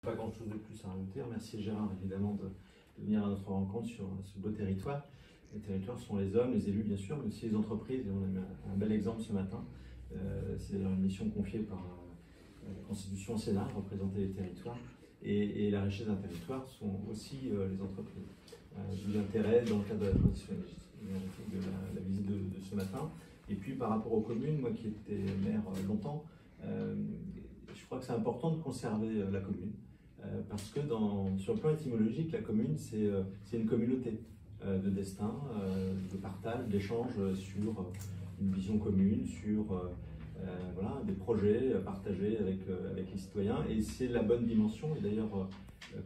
Pas grand-chose de plus à rajouter. Remercier Gérard évidemment de venir à notre rencontre sur ce beau territoire. Les territoires sont les hommes, les élus bien sûr, mais aussi les entreprises. Et on a eu un bel exemple ce matin. C'est d'ailleurs une mission confiée par la Constitution au Sénat, représenter les territoires. Et la richesse d'un territoire sont aussi les entreprises. D'où l'intérêt dans le cadre de la transition énergétique de la visite de ce matin. Et puis par rapport aux communes, moi qui étais maire longtemps, je crois que c'est important de conserver la commune. Parce que sur le plan étymologique, la commune, c'est une communauté de destin, de partage, d'échange sur une vision commune, sur voilà, des projets partagés avec les citoyens. Et c'est la bonne dimension. Et d'ailleurs,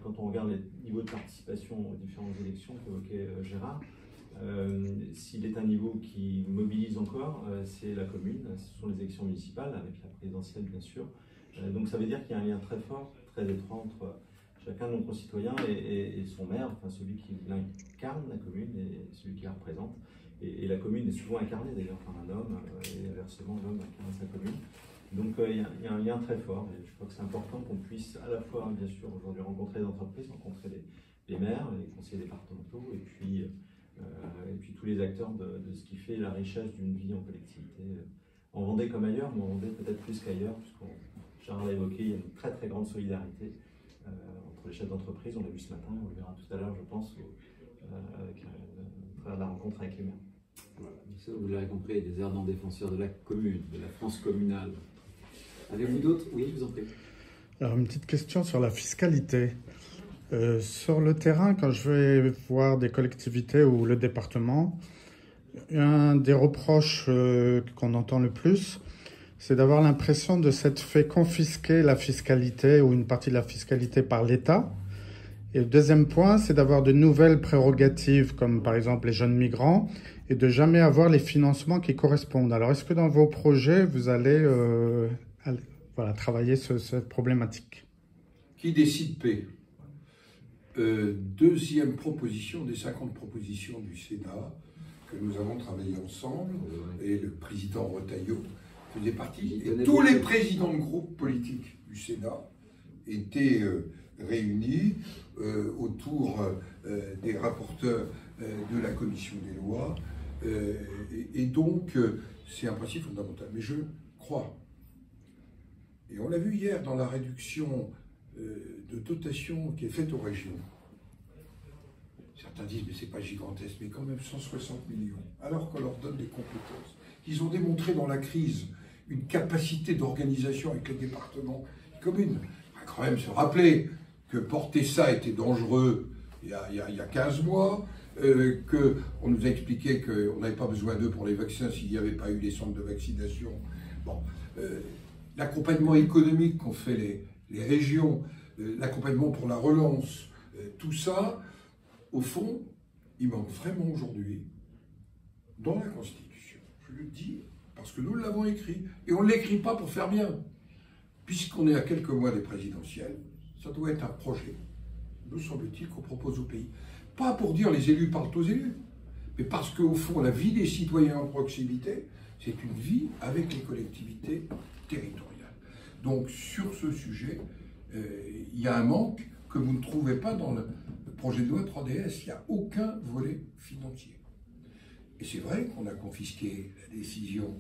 quand on regarde les niveaux de participation aux différentes élections qu'évoquait Gérard, s'il est un niveau qui mobilise encore, c'est la commune, ce sont les élections municipales, avec la présidentielle bien sûr. Donc ça veut dire qu'il y a un lien très fort, très étroit entre chacun de nos concitoyens et son maire, enfin celui qui incarne la commune et celui qui la représente. Et la commune est souvent incarnée d'ailleurs par un homme, et inversement l'homme incarne sa commune. Donc il y a un lien très fort, et je crois que c'est important qu'on puisse à la fois, bien sûr, aujourd'hui rencontrer les entreprises, rencontrer les maires, les conseillers départementaux, et puis tous les acteurs de ce qui fait la richesse d'une vie en collectivité, en Vendée comme ailleurs, mais en Vendée peut-être plus qu'ailleurs, puisqu'on Charles l'a évoqué, il y a une très très grande solidarité entre les chefs d'entreprise, on l'a vu ce matin, on le verra tout à l'heure, je pense, à travers la rencontre avec les maires. Voilà. Vous l'avez compris, des ardents défenseurs de la commune, de la France communale. Avez-vous d'autres? Oui, je vous en prie. Alors, une petite question sur la fiscalité. Sur le terrain, quand je vais voir des collectivités ou le département, un des reproches qu'on entend le plus, c'est d'avoir l'impression de s'être fait confisquer la fiscalité ou une partie de la fiscalité par l'État. Et le deuxième point, c'est d'avoir de nouvelles prérogatives, comme par exemple les jeunes migrants, et de jamais avoir les financements qui correspondent. Alors, est-ce que dans vos projets, vous allez voilà, travailler cette problématique? Qui décide paie. Deuxième proposition des 50 propositions du Sénat que nous avons travaillé ensemble, et le président Retailleau faisait partie, et tous les présidents de groupes politiques du Sénat étaient réunis autour des rapporteurs de la commission des lois, et donc c'est un principe fondamental. Mais je crois, et on l'a vu hier dans la réduction de dotation qui est faite aux régions. Certains disent, mais c'est pas gigantesque, mais quand même 160 millions, alors qu'on leur donne des compétences. Ils ont démontré dans la crise une capacité d'organisation avec les départements et communes. Il va quand même se rappeler que porter ça était dangereux il y a 15 mois, qu'on nous a expliqué qu'on n'avait pas besoin d'eux pour les vaccins s'il n'y avait pas eu les centres de vaccination. Bon, l'accompagnement économique qu'ont fait les régions, l'accompagnement pour la relance, tout ça, au fond, il manque vraiment aujourd'hui dans la Constitution. Je le dis parce que nous l'avons écrit. Et on ne l'écrit pas pour faire bien. Puisqu'on est à quelques mois des présidentielles, ça doit être un projet, me semble-t-il, qu'on propose au pays. Pas pour dire les élus parlent aux élus, mais parce qu'au fond, la vie des citoyens en proximité, c'est une vie avec les collectivités territoriales. Donc sur ce sujet, il y a un manque que vous ne trouvez pas dans le projet de loi 3DS. Il n'y a aucun volet financier. Et c'est vrai qu'on a confisqué la décision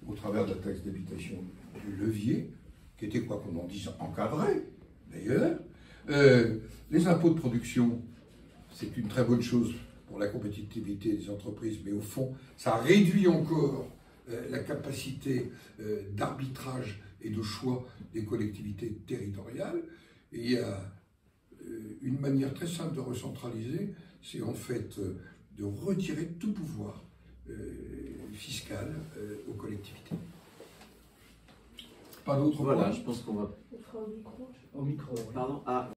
au travers de la taxe d'habitation du levier, qui était, quoi qu'on en dise, encadré d'ailleurs. Les impôts de production, c'est une très bonne chose pour la compétitivité des entreprises, mais au fond, ça réduit encore la capacité d'arbitrage et de choix des collectivités territoriales. Et il y a une manière très simple de recentraliser, c'est en fait de retirer tout pouvoir fiscal aux collectivités. Pas d'autres Voilà, points. je pense qu'on va... On fera au micro. Au micro, oui. Pardon. Ah.